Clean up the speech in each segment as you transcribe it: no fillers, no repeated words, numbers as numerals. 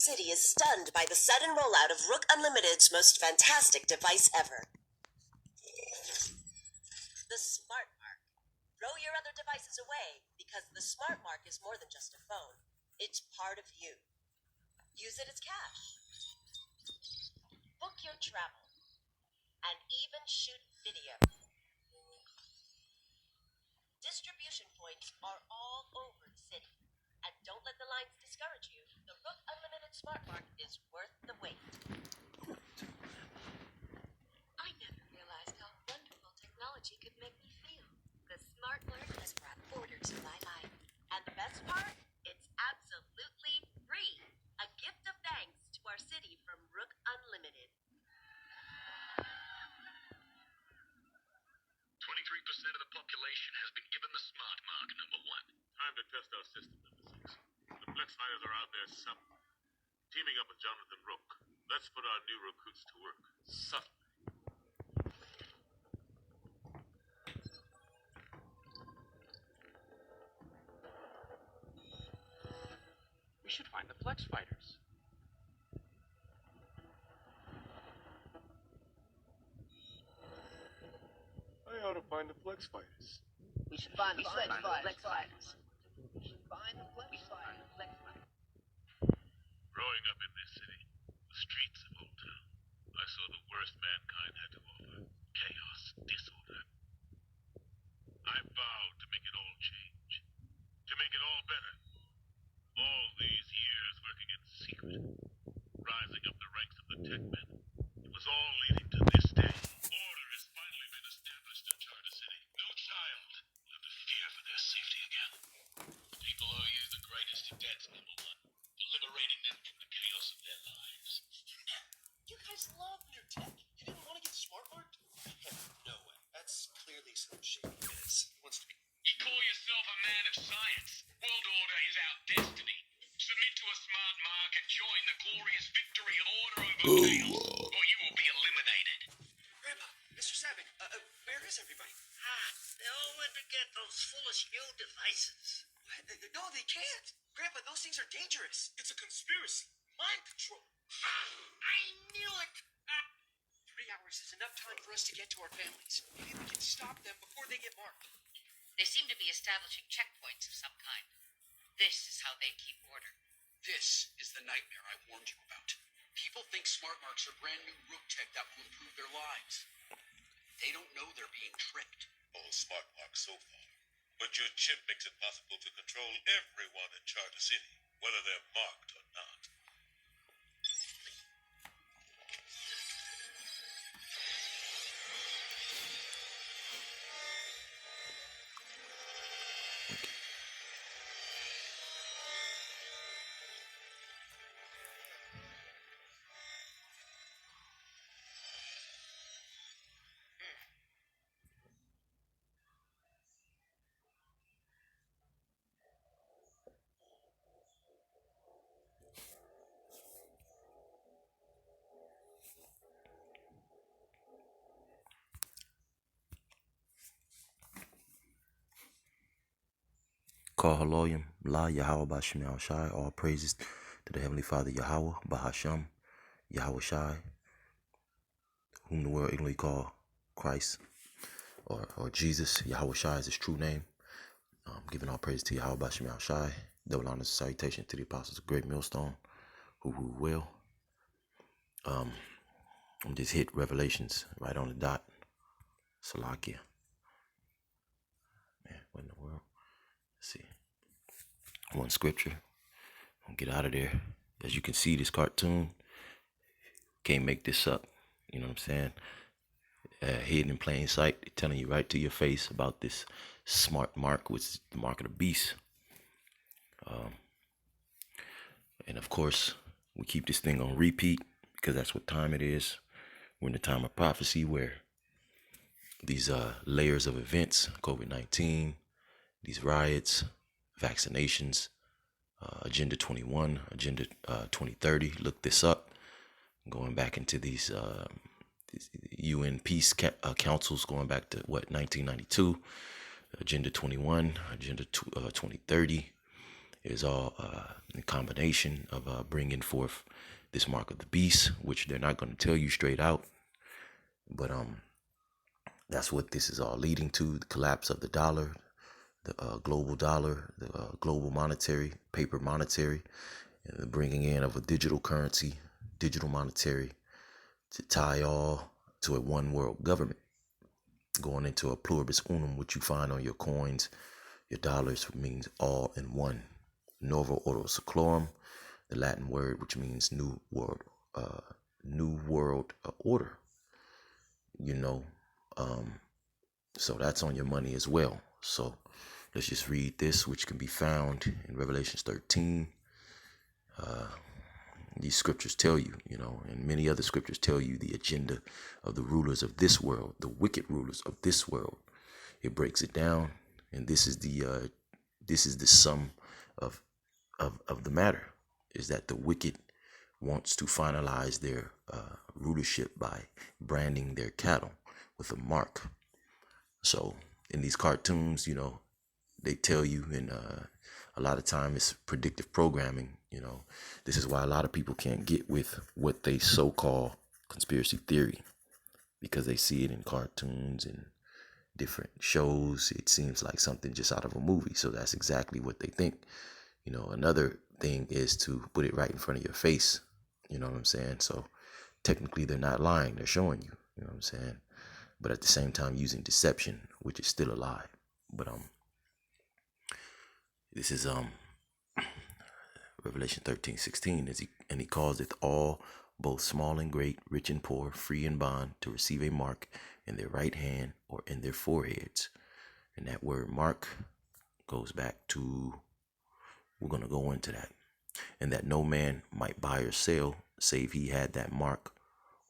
City is stunned by the sudden rollout of Rook Unlimited's most fantastic device ever. The Smart Mark. Throw your other devices away, because the Smart Mark is more than just a phone. It's part of you. Use it as cash. Book your travel. And even shoot video. Distribution points are all over the city. And don't let the lines discourage you. The Rook Unlimited Smart Mark is worth the wait. I never realized how wonderful technology could make me feel. The Smart Mark has brought order to my life. And the best part? It's absolutely free. A gift of thanks to our city from Rook Unlimited. 23% of the population has been given the Smart Mark, number 1. Time to test our system, number 6. The Flex Fighters are out there somewhere, teaming up with Jonathan Rook. Let's put our new recruits to work, subtly. We should find the Flex Fighters. I ought to find the Flex Fighters. We should find the Flex Fighters. We should find the Flex Fighters. Growing up in this city, the streets of Old Town, I saw the worst mankind had to offer: chaos, disorder. I vowed to make it all change, to make it all better. All these years working in secret, rising up the ranks of the tech men, it was all leading to this day. Order has finally been established in Charter City. No child will have to fear for their safety again. People owe you the greatest of debts, number 1, for liberating them from the chaos of their lives. You guys love new tech. You didn't want to get smart marked? No way. That's clearly some shady biz. He wants to be. You call yourself a man of science. World order is our destiny. Submit to a Smart Mark and join the glorious victory of order over chaos, or you will be eliminated. Grandpa, Mr. Savick, where is everybody? They all went to get those foolish new devices. What? No, they can't. Grandpa, those things are dangerous. It's a conspiracy. Mind control. I knew it. 3 hours is enough time for us to get to our families. Maybe we can stop them before they get marked. They seem to be establishing checkpoints of some kind. This is how they keep order. This is the nightmare I warned you about. People think smart marks are brand new Rook tech that will improve their lives. They don't know they're being tricked. All smart marks so far. But your chip makes it possible to control everyone in Charter City, whether they're marked or not. Call Haloyim, La Yahweh Bashim Yahweh Shai. All praises to the Heavenly Father Yahweh, Bahasham, Yahweh Shai, whom the world ignorantly call Christ or Jesus. Yahweh Shai is his true name. Giving all praise to Yahweh Bashim Yahweh Shai. Double honors and salutation to the apostles of Great Millstone, who will. I'm just hit Revelations right on the dot. Salakia. Man, what in the world? Let's see. One scripture. I'll get out of there. As you can see, this cartoon, can't make this up. You know what I'm saying? Hidden in plain sight, telling you right to your face about this smart mark, which is the mark of the beast. And of course, we keep this thing on repeat because that's what time it is. We're in the time of prophecy where these layers of events, COVID-19, these riots, vaccinations, Agenda 21, Agenda 2030, look this up. Going back into these UN peace councils going back to, 1992, Agenda 21, Agenda 2030, is all a combination of bringing forth this mark of the beast, which they're not going to tell you straight out, but that's what this is all leading to: the collapse of the dollar, the global dollar, the global monetary, paper monetary, and the bringing in of a digital currency, digital monetary, to tie all to a one world government, going into a pluribus unum, which you find on your coins, your dollars, means all in one. Novo ordo seclorum, the Latin word which means new world order. So that's on your money as well. So let's just read this, which can be found in Revelations 13. These scriptures tell you, and many other scriptures tell you the agenda of the rulers of this world, the wicked rulers of this world. It breaks it down, and this is the sum of the matter, is that the wicked wants to finalize their rulership by branding their cattle with a mark. So in these cartoons, they tell you, and a lot of time it's predictive programming. This is why a lot of people can't get with what they so-called conspiracy theory, because they see it in cartoons and different shows. It seems like something just out of a movie. So that's exactly what they think. Another thing is to put it right in front of your face. You know what I'm saying? So technically they're not lying. They're showing you, you know what I'm saying? But at the same time using deception, which is still a lie. But this is Revelation 13:16, and he causeth all, both small and great, rich and poor, free and bond, to receive a mark in their right hand or in their foreheads. And that word mark goes back to, we're going to go into that. And that no man might buy or sell, save he had that mark,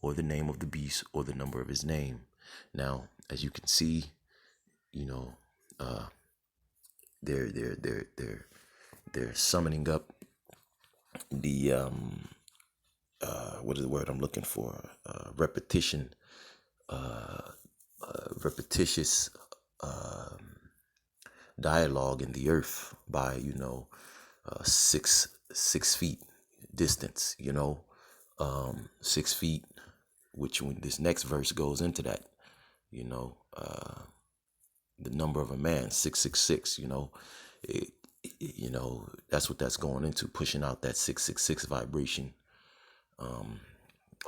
or the name of the beast, or the number of his name. Now, as you can see, they're summoning up the what is the word I'm looking for? Repetitious dialogue in the earth by 6 feet distance. 6 feet, which when this next verse goes into that, the number of a man, 666. That's what that's going into, pushing out that 666 vibration.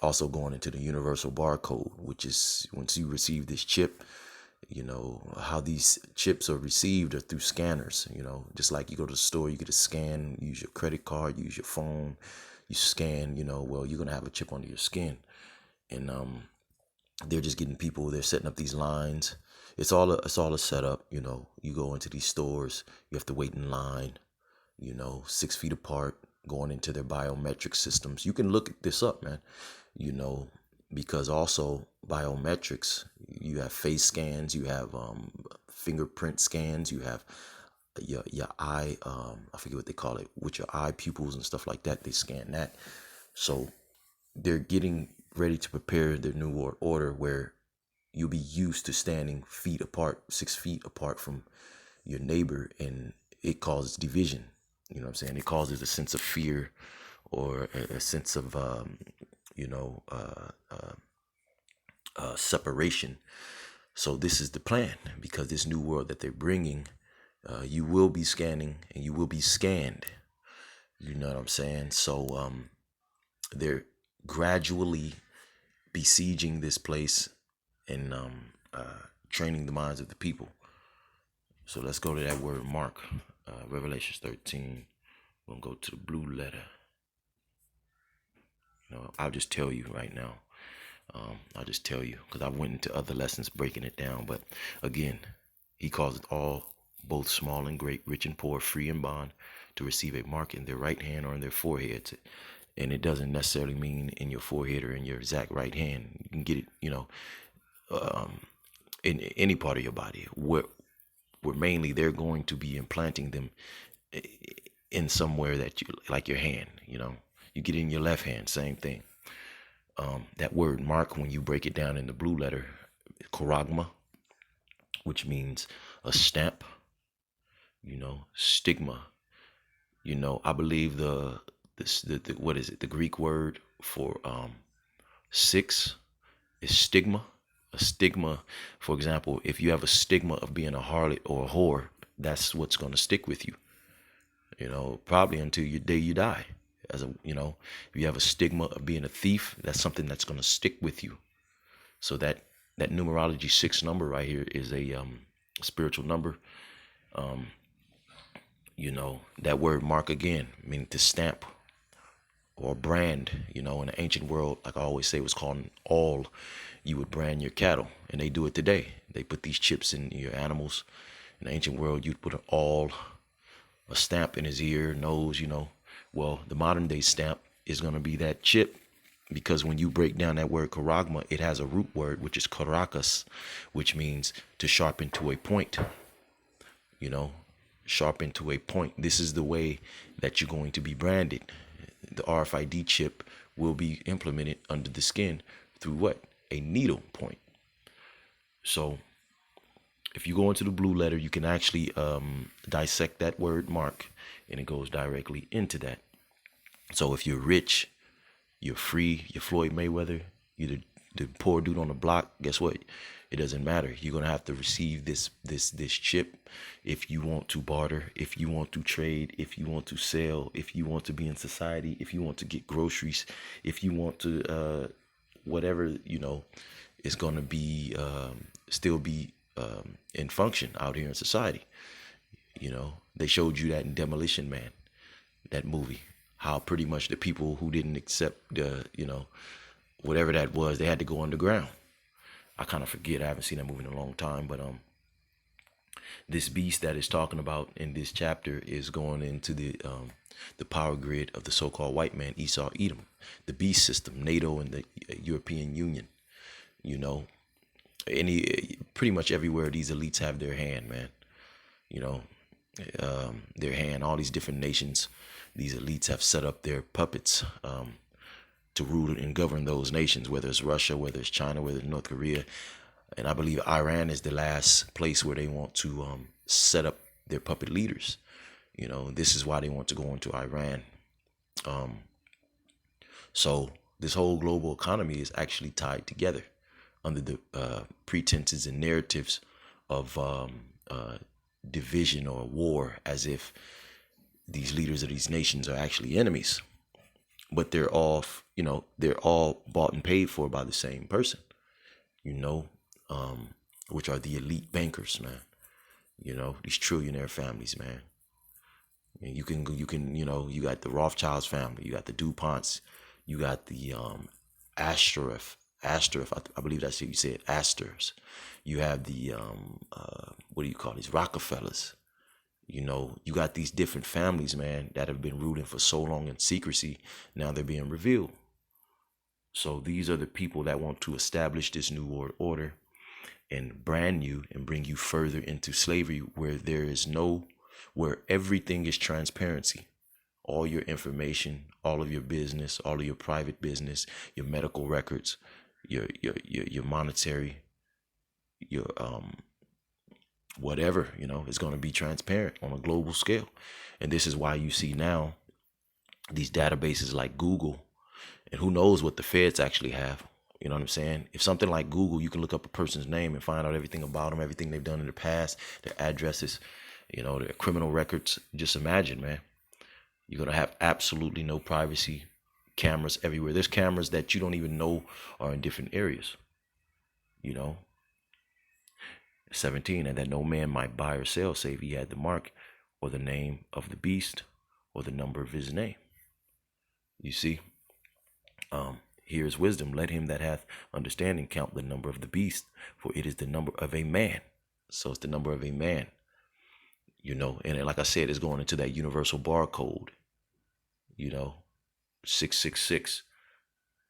Also going into the universal barcode, which is once you receive this chip, how these chips are received are through scanners. Just like you go to the store, you get a scan, use your credit card, use your phone, you scan, well, you're going to have a chip under your skin. And they're just getting people, they're setting up these lines. It's all a setup. You go into these stores, you have to wait in line, 6 feet apart, going into their biometric systems. You can look this up, man, because also biometrics, you have face scans, you have fingerprint scans, you have your eye, I forget what they call it, with your eye pupils and stuff like that. They scan that. So they're getting ready to prepare their new world order, where you'll be used to standing 6 feet apart from your neighbor, and it causes division. You know what I'm saying? It causes a sense of fear, or a sense of separation. So this is the plan, because this new world that they're bringing, you will be scanning and you will be scanned. You know what I'm saying? So they're gradually besieging this place and training the minds of the people. So let's go to that word mark, Revelation 13. We're going to go to the blue letter. I'll just tell you right now. I'll just tell you, because I went into other lessons breaking it down. But again, he calls it all, both small and great, rich and poor, free and bond, to receive a mark in their right hand or in their foreheads. And it doesn't necessarily mean in your forehead or in your exact right hand. You can get it, in any part of your body, where mainly they're going to be implanting them in somewhere that you, like your hand, you get it in your left hand, same thing. That word mark, when you break it down in the blue letter, charagma, which means a stamp, stigma, You know, I believe the what is it? The Greek word for 6 is stigma. A stigma, for example, if you have a stigma of being a harlot or a whore, that's what's going to stick with you. You know, probably until your day you die. As a, you know, if you have a stigma of being a thief, that's something that's going to stick with you. So that numerology 6 number right here is a spiritual number. You know, that word mark again, meaning to stamp or brand. You know, in the ancient world, like I always say, it was called all. You would brand your cattle, and they do it today. They put these chips in your animals. In the ancient world, you'd put a stamp in his ear, nose, you know. Well, the modern day stamp is going to be that chip, because when you break down that word charagma, it has a root word, which is karakas, which means to sharpen to a point. You know, sharpen to a point. This is the way that you're going to be branded. The RFID chip will be implemented under the skin through what? A needle point. So if you go into the blue letter, you can actually dissect that word mark, and it goes directly into that. So if you're rich, you're free, you're Floyd Mayweather, you're the poor dude on the block, guess what? It doesn't matter. You're going to have to receive this chip if you want to barter, if you want to trade, if you want to sell, if you want to be in society, if you want to get groceries, if you want to whatever, you know, is going to be still be in function out here in society. You know, they showed you that in Demolition Man, that movie, how pretty much the people who didn't accept you know, whatever that was, they had to go underground. I kind of forget. I haven't seen that movie in a long time, but this beast that is talking about in this chapter is going into the power grid of the so-called white man, Esau Edom, the beast system, NATO, and the European Union. You know, pretty much everywhere these elites have their hand, man. You know, their hand. All these different nations, these elites have set up their puppets to rule and govern those nations, whether it's Russia, whether it's China, whether it's North Korea. And I believe Iran is the last place where they want to set up their puppet leaders. You know, this is why they want to go into Iran. So this whole global economy is actually tied together under the pretenses and narratives of division or war, as if these leaders of these nations are actually enemies. But they're all, you know, they're all bought and paid for by the same person, you know, which are the elite bankers, man. You know, these trillionaire families, man. And you can, you know, you got the Rothschilds family, you got the DuPonts, you got the Astor, I believe that's what you said, Astors. You have the what do you call these, Rockefellers. You know, you got these different families, man, that have been ruling for so long in secrecy. Now they're being revealed. So these are the people that want to establish this new world order and brand you and bring you further into slavery, where everything is transparency. All your information, all of your business, all of your private business, your medical records, your monetary, your whatever, you know, is going to be transparent on a global scale. And this is why you see now these databases like Google, and who knows what the feds actually have. You know what I'm saying? If something like Google, you can look up a person's name and find out everything about them, everything they've done in the past, their addresses, you know, their criminal records. Just imagine, man, you're going to have absolutely no privacy, cameras everywhere. There's cameras that you don't even know are in different areas, you know. 17, and that no man might buy or sell save he had the mark or the name of the beast or the number of his name. You see, here's wisdom. Let him that hath understanding count the number of the beast, for it is the number of a man. So it's the number of a man, you know. And like I said, it's going into that universal barcode, you know, 666,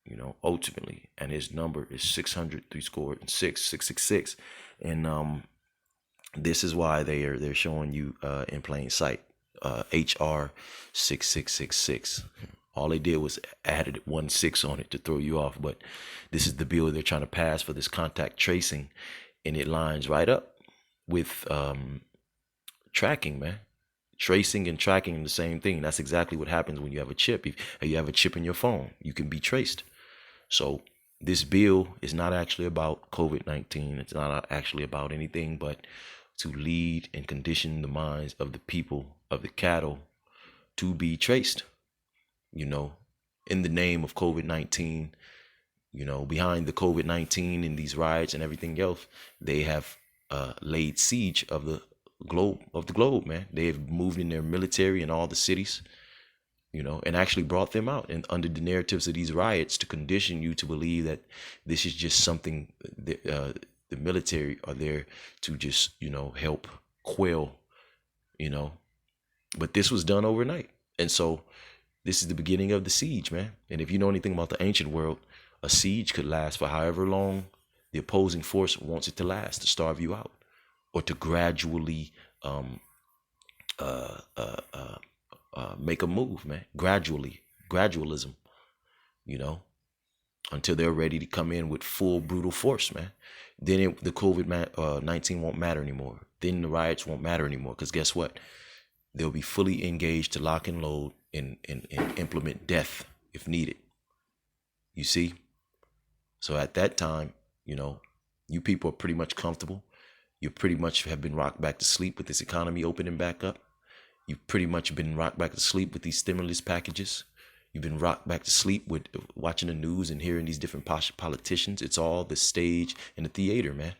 you know, ultimately. And his number is 600, 666. And this is why they're showing you in plain sight, HR 6666. All they did was added 16 on it to throw you off. But this is the bill they're trying to pass for this contact tracing, and it lines right up with tracking, man. Tracing and tracking are the same thing. That's exactly what happens when you have a chip. If you have a chip in your phone, you can be traced. So this bill is not actually about COVID-19. It's not actually about anything but to lead and condition the minds of the people, of the cattle, to be traced, you know, in the name of COVID-19. You know, behind the COVID-19 and these riots and everything else, they have laid siege of the globe, man. They have moved in their military in all the cities, you know, and actually brought them out and under the narratives of these riots to condition you to believe that this is just something the military are there to just, you know, help quell, you know. But this was done overnight. And so this is the beginning of the siege, man. And if you know anything about the ancient world, a siege could last for however long the opposing force wants it to last, to starve you out, or to gradually make a move, man. Gradualism, you know, until they're ready to come in with full brutal force, man. Then the COVID-19 won't matter anymore. Then the riots won't matter anymore, because guess what? They'll be fully engaged to lock and load and implement death if needed. You see? So at that time, you know, you people are pretty much comfortable. You pretty much have been rocked back to sleep with this economy opening back up. You've pretty much been rocked back to sleep with these stimulus packages. You've been rocked back to sleep with watching the news and hearing these different politicians. It's all the stage and the theater, man,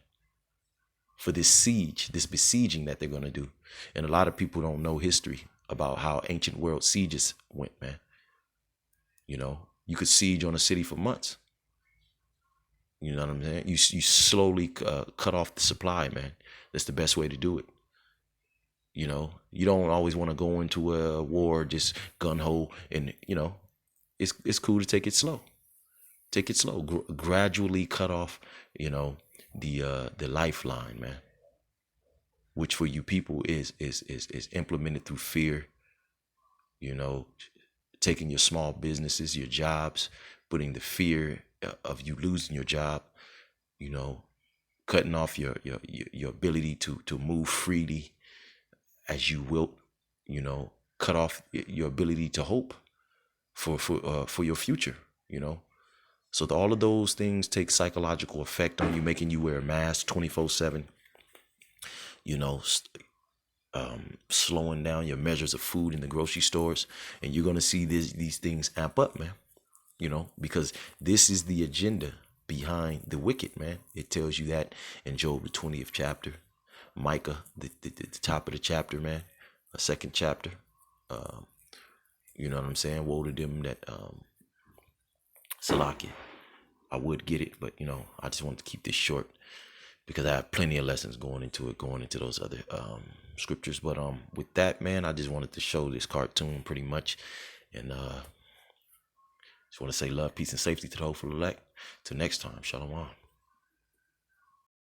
for this siege, this besieging that they're going to do. And a lot of people don't know history about how ancient world sieges went, man. You know, you could siege on a city for months. You know what I'm saying? You slowly cut off the supply, man. That's the best way to do it. You know, you don't always want to go into a war just gun-ho, and, you know, it's cool to take it slow. Take it slow. Gradually cut off, you know, the lifeline, man. Which for you people is implemented through fear. You know, taking your small businesses, your jobs, putting the fear of you losing your job, you know, cutting off your ability to move freely as you will, you know, cut off your ability to hope for your future, you know. So all of those things take psychological effect on you, making you wear a mask 24/7, you know, slowing down your measures of food in the grocery stores. And you're going to see these things amp up, man. You know, because this is the agenda behind the wicked, man. It tells you that in Job, the 20th chapter, Micah, the top of the chapter, man, a second chapter. You know what I'm saying? Woe to them that, Salakia. I would get it, but, you know, I just wanted to keep this short because I have plenty of lessons going into those other scriptures. But with that, man, I just wanted to show this cartoon pretty much. And just want to say love, peace, and safety to the hopeful elect. Till next time, shalom.